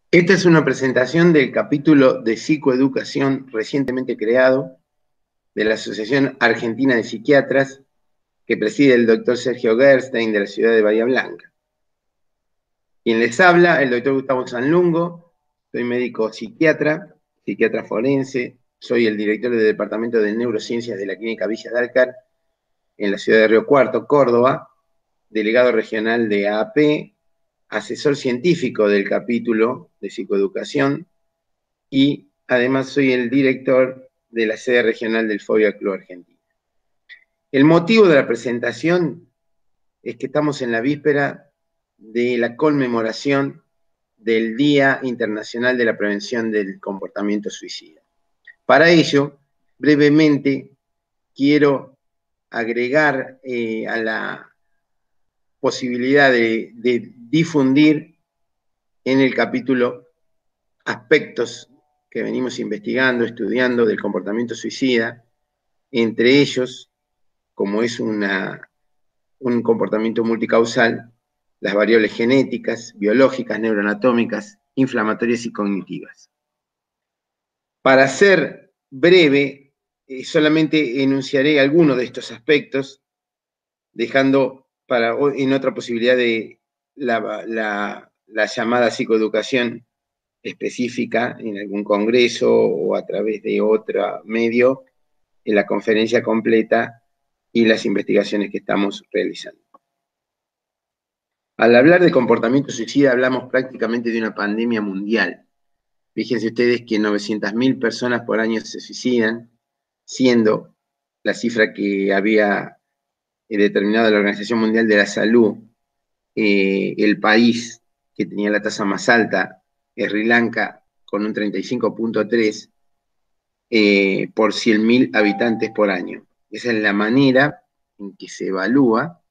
Esta es una presentación del capítulo de psicoeducación recientemente creado de la Asociación Argentina de Psiquiatras que preside el doctor Sergio Gerstein de la ciudad de Bahía Blanca. Quien les habla, el doctor Gustavo Sanlungo, soy médico psiquiatra, psiquiatra forense, soy el director del Departamento de Neurociencias de la Clínica Villa de Alcar en la ciudad de Río Cuarto, Córdoba, delegado regional de AAP, asesor científico del capítulo de psicoeducación y además soy el director de la sede regional del Fobia Club Argentina. El motivo de la presentación es que estamos en la víspera de la conmemoración del Día Internacional de la Prevención del Comportamiento Suicida. Para ello, brevemente, quiero agregar a la posibilidad de difundir en el capítulo aspectos que venimos investigando, estudiando del comportamiento suicida, entre ellos, como es un comportamiento multicausal, las variables genéticas, biológicas, neuroanatómicas, inflamatorias y cognitivas. Para ser breve, solamente enunciaré algunos de estos aspectos, dejando en otra posibilidad de la llamada psicoeducación específica en algún congreso o a través de otro medio, en la conferencia completa y las investigaciones que estamos realizando. Al hablar de comportamiento suicida hablamos prácticamente de una pandemia mundial. Fíjense ustedes que 900.000 personas por año se suicidan, siendo la cifra que había determinado la Organización Mundial de la Salud, el país que tenía la tasa más alta, Sri Lanka, con un 35.3 por 100.000 habitantes por año. Esa es la manera en que se evalúa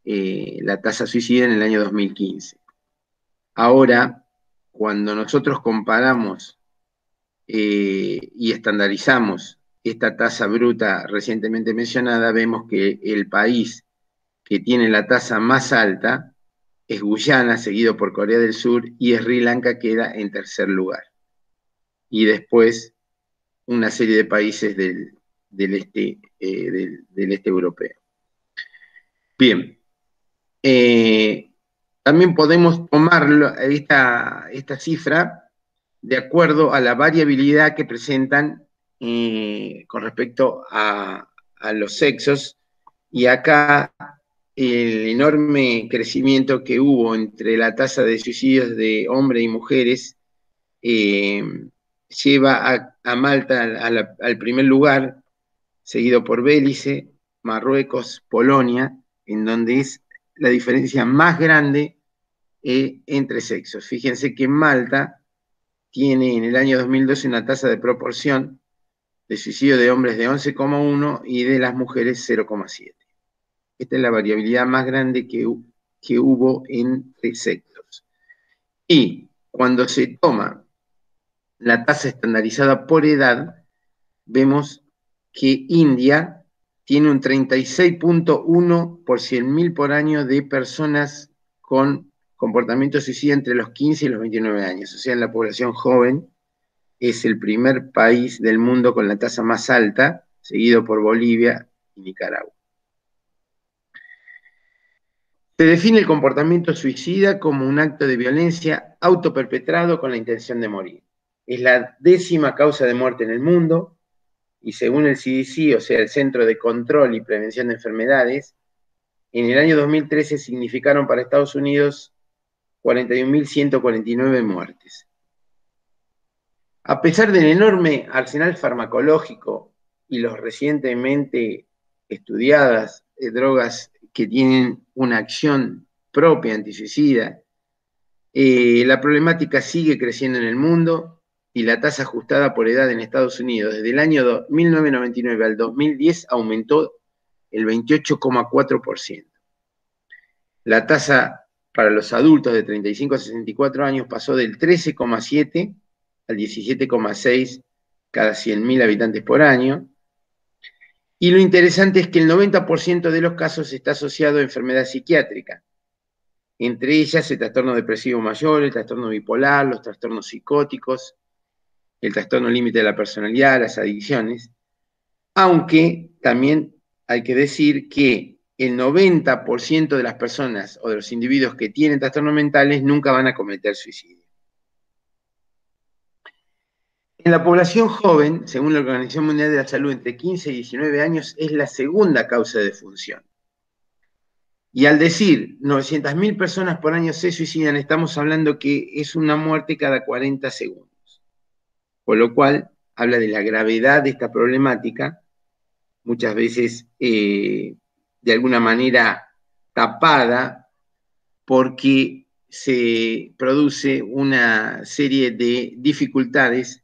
la tasa suicida en el año 2015. Ahora, cuando nosotros comparamos y estandarizamos esta tasa bruta recientemente mencionada, vemos que el país que tiene la tasa más alta es Guyana, seguido por Corea del Sur, y Sri Lanka queda en tercer lugar. Y después una serie de países del este europeo. Bien. También podemos tomar esta cifra de acuerdo a la variabilidad que presentan con respecto a los sexos, y acá el enorme crecimiento que hubo entre la tasa de suicidios de hombres y mujeres lleva a Malta al primer lugar, seguido por Belice, Marruecos, Polonia, en donde es la diferencia más grande entre sexos. Fíjense que Malta tiene en el año 2012 una tasa de proporción de suicidio de hombres de 11,1 y de las mujeres 0,7. Esta es la variabilidad más grande que hubo entre sexos. Y cuando se toma la tasa estandarizada por edad, vemos que India tiene un 36.1 por 100.000 por año de personas con comportamiento suicida entre los 15 y los 29 años. O sea, en la población joven es el primer país del mundo con la tasa más alta, seguido por Bolivia y Nicaragua. Se define el comportamiento suicida como un acto de violencia autoperpetrado con la intención de morir. Es la 10ª causa de muerte en el mundo y según el CDC, o sea, el Centro de Control y Prevención de Enfermedades, en el año 2013 significaron para Estados Unidos 41.149 muertes. A pesar del enorme arsenal farmacológico y los recientemente estudiadas drogas que tienen una acción propia antisuicida, la problemática sigue creciendo en el mundo y la tasa ajustada por edad en Estados Unidos desde el año 1999 al 2010 aumentó el 28,4%. La tasa para los adultos de 35 a 64 años pasó del 13,7 al 17,6 cada 100.000 habitantes por año. Y lo interesante es que el 90% de los casos está asociado a enfermedad psiquiátrica. entre ellas el trastorno depresivo mayor, el trastorno bipolar, los trastornos psicóticos, el trastorno límite de la personalidad, las adicciones, aunque también hay que decir que el 90% de las personas o de los individuos que tienen trastornos mentales nunca van a cometer suicidio. En la población joven, según la Organización Mundial de la Salud, entre 15 y 19 años es la segunda causa de defunción. Y al decir 900.000 personas por año se suicidan, estamos hablando que es una muerte cada 40 segundos. Por lo cual, habla de la gravedad de esta problemática, muchas veces de alguna manera tapada, porque se produce una serie de dificultades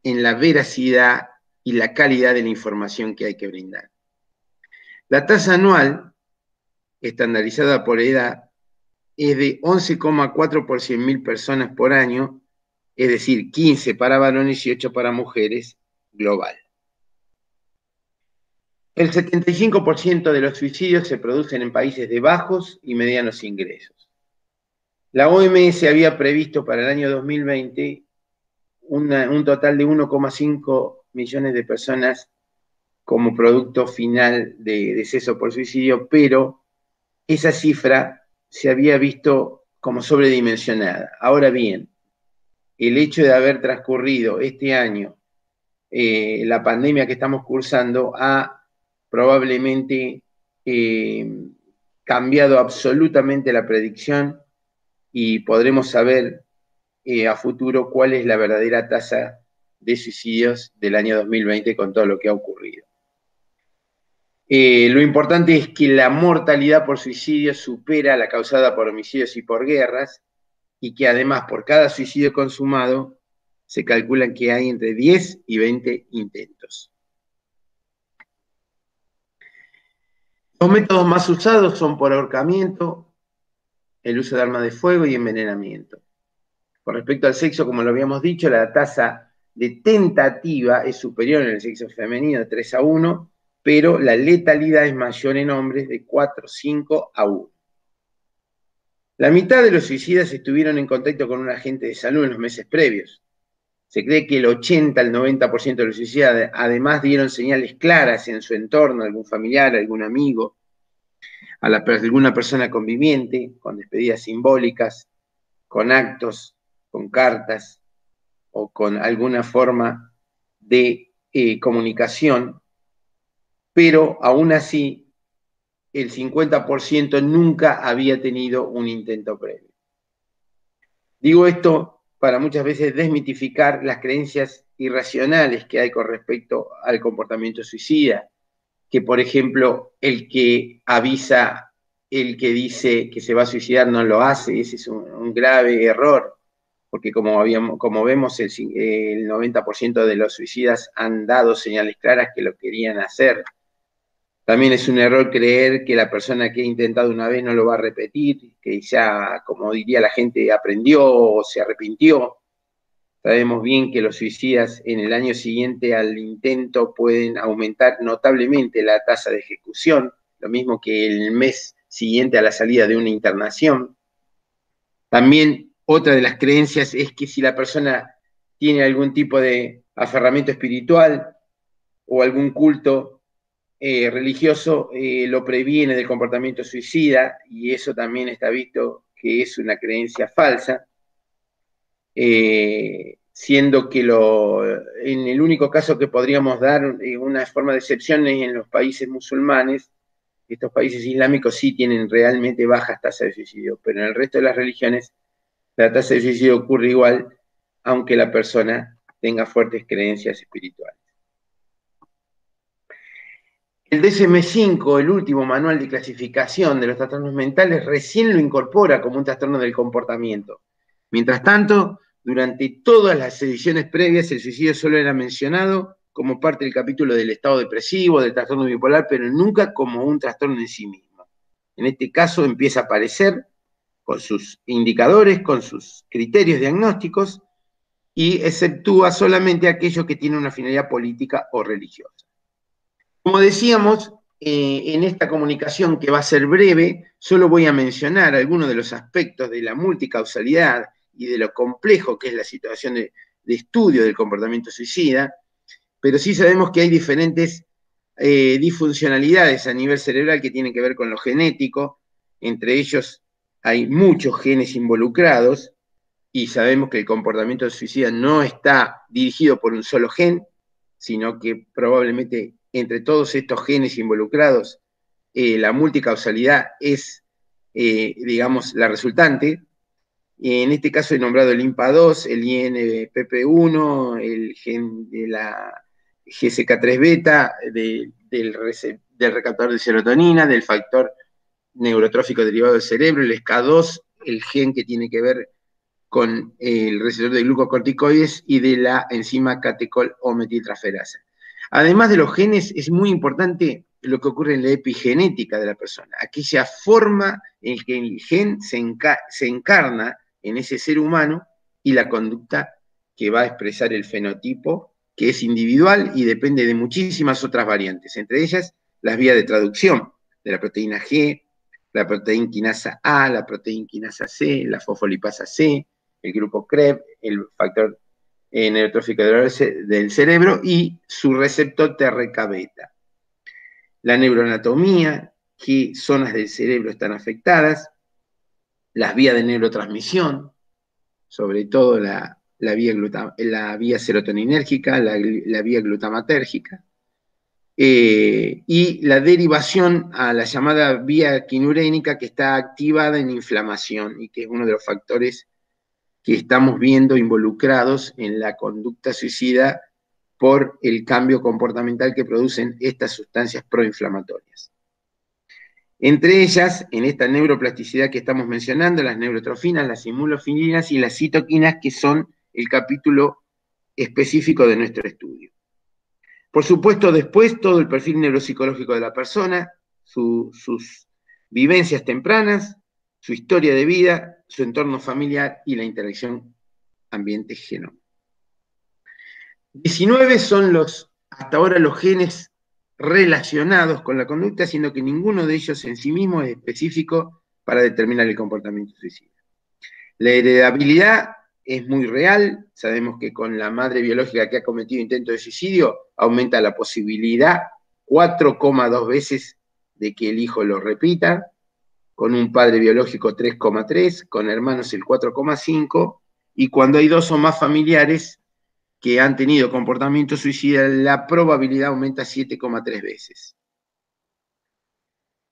en la veracidad y la calidad de la información que hay que brindar. La tasa anual, estandarizada por edad, es de 11,4 por 100.000 personas por año, es decir, 15 para varones y 8 para mujeres, global. El 75% de los suicidios se producen en países de bajos y medianos ingresos. La OMS había previsto para el año 2020 un total de 1,5 millones de personas como producto final de deceso por suicidio, pero esa cifra se había visto como sobredimensionada. Ahora bien, el hecho de haber transcurrido este año la pandemia que estamos cursando ha probablemente cambiado absolutamente la predicción y podremos saber a futuro cuál es la verdadera tasa de suicidios del año 2020 con todo lo que ha ocurrido. Lo importante es que la mortalidad por suicidio supera la causada por homicidios y por guerras, y que además por cada suicidio consumado se calculan que hay entre 10 y 20 intentos. Los métodos más usados son por ahorcamiento, el uso de armas de fuego y envenenamiento. Con respecto al sexo, como lo habíamos dicho, la tasa de tentativa es superior en el sexo femenino de 3-1, pero la letalidad es mayor en hombres de 4-5-1. La mitad de los suicidas estuvieron en contacto con un agente de salud en los meses previos. Se cree que el 80 al 90% de los suicidas además dieron señales claras en su entorno, algún familiar, algún amigo, alguna persona conviviente, con despedidas simbólicas, con actos, con cartas o con alguna forma de comunicación, pero aún así el 50% nunca había tenido un intento previo. Digo esto para muchas veces desmitificar las creencias irracionales que hay con respecto al comportamiento suicida, que por ejemplo el que avisa, el que dice que se va a suicidar no lo hace. Ese es un grave error, porque como vemos el 90% de los suicidas han dado señales claras que lo querían hacer. También es un error creer que la persona que ha intentado una vez no lo va a repetir, que ya, como diría la gente, aprendió o se arrepintió. Sabemos bien que los suicidas en el año siguiente al intento pueden aumentar notablemente la tasa de ejecución, lo mismo que el mes siguiente a la salida de una internación. También otra de las creencias es que si la persona tiene algún tipo de aferramiento espiritual o algún culto religioso, lo previene del comportamiento suicida, y eso también está visto que es una creencia falsa, siendo que en el único caso que podríamos dar una forma de excepción es en los países musulmanes. Estos países islámicos sí tienen realmente bajas tasas de suicidio, pero en el resto de las religiones la tasa de suicidio ocurre igual, aunque la persona tenga fuertes creencias espirituales. El DSM-5, el último manual de clasificación de los trastornos mentales, recién lo incorpora como un trastorno del comportamiento. Mientras tanto, durante todas las ediciones previas, el suicidio solo era mencionado como parte del capítulo del estado depresivo, del trastorno bipolar, pero nunca como un trastorno en sí mismo. En este caso empieza a aparecer con sus indicadores, con sus criterios diagnósticos, y exceptúa solamente aquello que tiene una finalidad política o religiosa. Como decíamos, en esta comunicación, que va a ser breve, solo voy a mencionar algunos de los aspectos de la multicausalidad y de lo complejo que es la situación de estudio del comportamiento suicida, pero sí sabemos que hay diferentes disfuncionalidades a nivel cerebral que tienen que ver con lo genético. Entre ellos hay muchos genes involucrados y sabemos que el comportamiento suicida no está dirigido por un solo gen, sino que probablemente entre todos estos genes involucrados, la multicausalidad es, digamos, la resultante. En este caso he nombrado el IMPA2, el INPP1, el gen de la GSK3 beta, del recaptador de serotonina, del factor neurotrófico derivado del cerebro, el SK2, el gen que tiene que ver con el receptor de glucocorticoides y de la enzima catecol o metiltransferasa. Además de los genes, es muy importante lo que ocurre en la epigenética de la persona, aquella forma en que el gen se encarna en ese ser humano y la conducta que va a expresar el fenotipo, que es individual y depende de muchísimas otras variantes, entre ellas las vías de traducción de la proteína G, la proteína quinasa A, la proteína quinasa C, la fosfolipasa C, el grupo CREB, el factor neurotrófico del cerebro y su receptor TRK-beta. La neuroanatomía, qué zonas del cerebro están afectadas, las vías de neurotransmisión, sobre todo la vía serotoninérgica, la vía glutamatérgica, y la derivación a la llamada vía quinurénica, que está activada en inflamación y que es uno de los factores que estamos viendo involucrados en la conducta suicida por el cambio comportamental que producen estas sustancias proinflamatorias. Entre ellas, en esta neuroplasticidad que estamos mencionando, las neurotrofinas, las inmunofilinas y las citoquinas, que son el capítulo específico de nuestro estudio. Por supuesto, después todo el perfil neuropsicológico de la persona, sus vivencias tempranas, su historia de vida, su entorno familiar y la interacción ambiente-genoma. 19 son hasta ahora los genes relacionados con la conducta, siendo que ninguno de ellos en sí mismo es específico para determinar el comportamiento suicida. La heredabilidad es muy real, sabemos que con la madre biológica que ha cometido intento de suicidio aumenta la posibilidad 4,2 veces de que el hijo lo repita, con un padre biológico 3,3, con hermanos el 4,5, y cuando hay dos o más familiares que han tenido comportamiento suicida, la probabilidad aumenta 7,3 veces.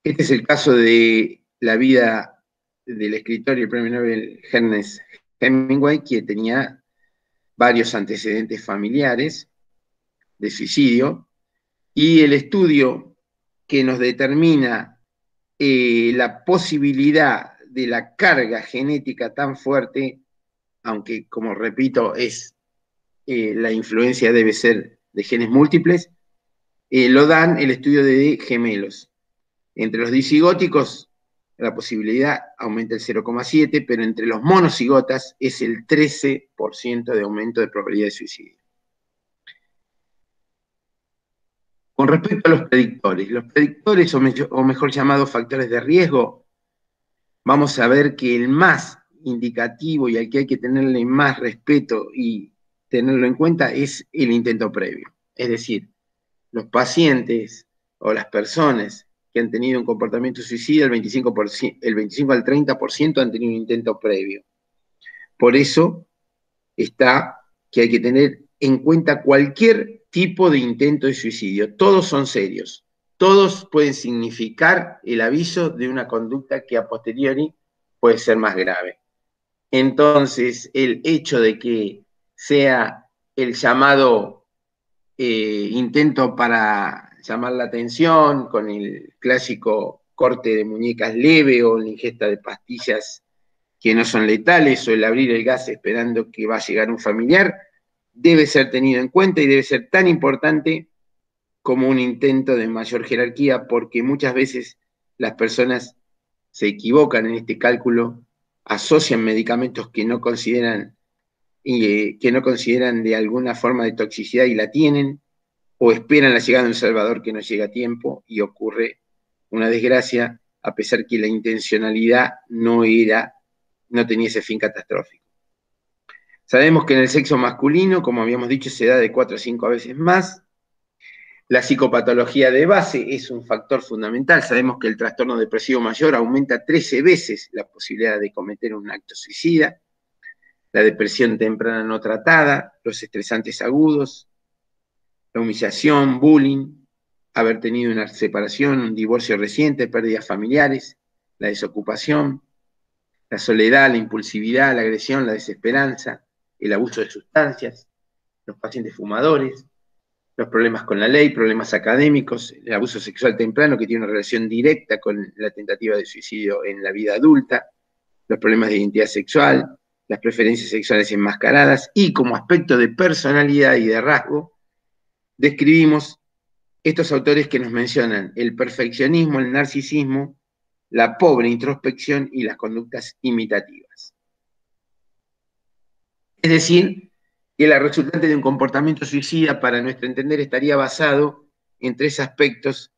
Este es el caso de la vida del escritor y el premio Nobel Ernest Hemingway, que tenía varios antecedentes familiares de suicidio, y el estudio que nos determina la posibilidad de la carga genética tan fuerte, aunque, como repito, la influencia debe ser de genes múltiples, lo dan el estudio de gemelos. Entre los disigóticos, la posibilidad aumenta el 0,7, pero entre los monocigotas es el 13% de aumento de probabilidad de suicidio. Con respecto a los predictores, o mejor llamados factores de riesgo, vamos a ver que el más indicativo y al que hay que tenerle más respeto y tenerlo en cuenta es el intento previo. Es decir, los pacientes o las personas que han tenido un comportamiento suicida, el 25 al 30% han tenido un intento previo. Por eso está que hay que tener en cuenta cualquier tipo de intento de suicidio. Todos son serios. Todos pueden significar el aviso de una conducta que a posteriori puede ser más grave. Entonces, el hecho de que sea el llamado intento para llamar la atención con el clásico corte de muñecas leve o la ingesta de pastillas que no son letales o el abrir el gas esperando que va a llegar un familiar, debe ser tenido en cuenta y debe ser tan importante como un intento de mayor jerarquía, porque muchas veces las personas se equivocan en este cálculo, asocian medicamentos que no consideran de alguna forma de toxicidad y la tienen, o esperan la llegada de un Salvador que no llega a tiempo y ocurre una desgracia, a pesar que la intencionalidad no tenía ese fin catastrófico. Sabemos que en el sexo masculino, como habíamos dicho, se da de 4 a 5 veces más. La psicopatología de base es un factor fundamental. Sabemos que el trastorno depresivo mayor aumenta 13 veces la posibilidad de cometer un acto suicida. La depresión temprana no tratada, los estresantes agudos, la humillación, bullying, haber tenido una separación, un divorcio reciente, pérdidas familiares, la desocupación, la soledad, la impulsividad, la agresión, la desesperanza, el abuso de sustancias, los pacientes fumadores, los problemas con la ley, problemas académicos, el abuso sexual temprano que tiene una relación directa con la tentativa de suicidio en la vida adulta, los problemas de identidad sexual, las preferencias sexuales enmascaradas y como aspecto de personalidad y de rasgo, describimos estos autores que nos mencionan el perfeccionismo, el narcisismo, la pobre introspección y las conductas imitativas. Es decir, que la resultante de un comportamiento suicida, para nuestro entender, estaría basado en 3 aspectos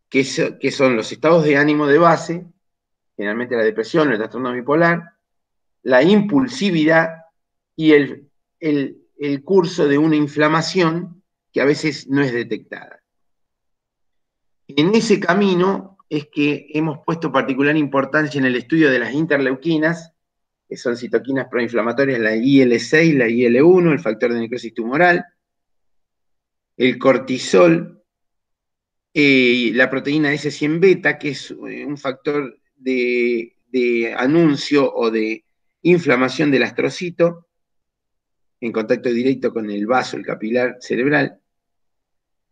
que son los estados de ánimo de base, generalmente la depresión, el trastorno bipolar, la impulsividad y el curso de una inflamación que a veces no es detectada. En ese camino es que hemos puesto particular importancia en el estudio de las interleuquinas, que son citoquinas proinflamatorias, la IL-6, la IL-1, el factor de necrosis tumoral, el cortisol, la proteína S100 beta, que es un factor de anuncio o de inflamación del astrocito, en contacto directo con el vaso, el capilar cerebral.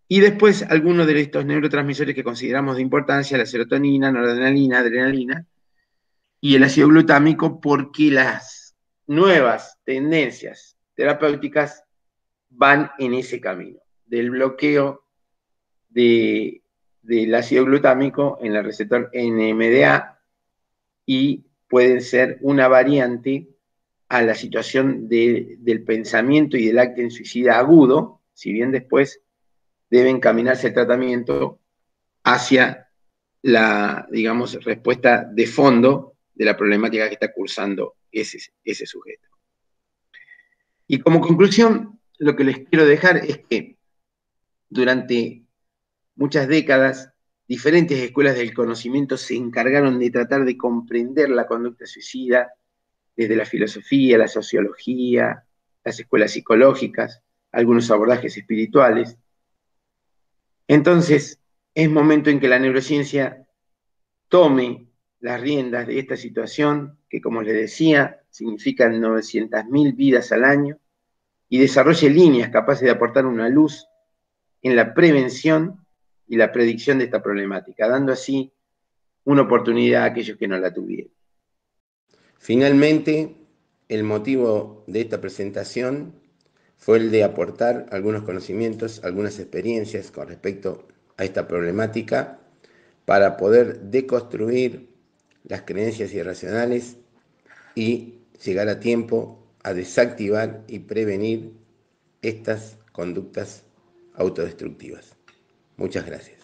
Y después algunos de estos neurotransmisores que consideramos de importancia, la serotonina, noradrenalina, adrenalina, y el ácido glutámico, porque las nuevas tendencias terapéuticas van en ese camino, del bloqueo del ácido glutámico en el receptor NMDA, y pueden ser una variante a la situación del pensamiento y del acto en suicida agudo, si bien después debe encaminarse el tratamiento hacia la, digamos, respuesta de fondo de la problemática que está cursando ese sujeto. Y como conclusión, lo que les quiero dejar es que durante muchas décadas, diferentes escuelas del conocimiento se encargaron de tratar de comprender la conducta suicida desde la filosofía, la sociología, las escuelas psicológicas, algunos abordajes espirituales. Entonces, es momento en que la neurociencia tome las riendas de esta situación, que como les decía, significan 900.000 vidas al año, y desarrolle líneas capaces de aportar una luz en la prevención y la predicción de esta problemática, dando así una oportunidad a aquellos que no la tuvieron. Finalmente, el motivo de esta presentación fue el de aportar algunos conocimientos, algunas experiencias con respecto a esta problemática para poder deconstruir las creencias irracionales y llegar a tiempo a desactivar y prevenir estas conductas autodestructivas. Muchas gracias.